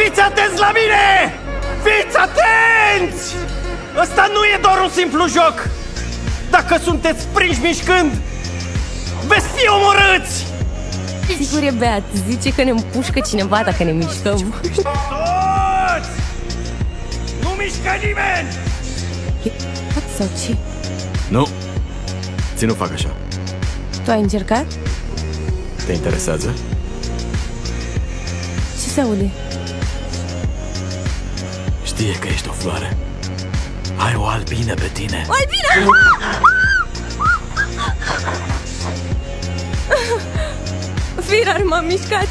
Fiți atenți la mine! Fiți atenți! Ăsta nu e doar un simplu joc! Dacă sunteți prinși mișcând, veți fi omorâți! Sigur e beat, zice că ne împușcă cineva dacă ne mișcăm. Toți! Nu mișcă nimeni! E beat sau ce? Nu, ți nu fac așa. Tu ai încercat? Te interesează? Ce se aude? Știe că ești o floare. Ai o albină pe tine. O albină! Firar m-a mișcat.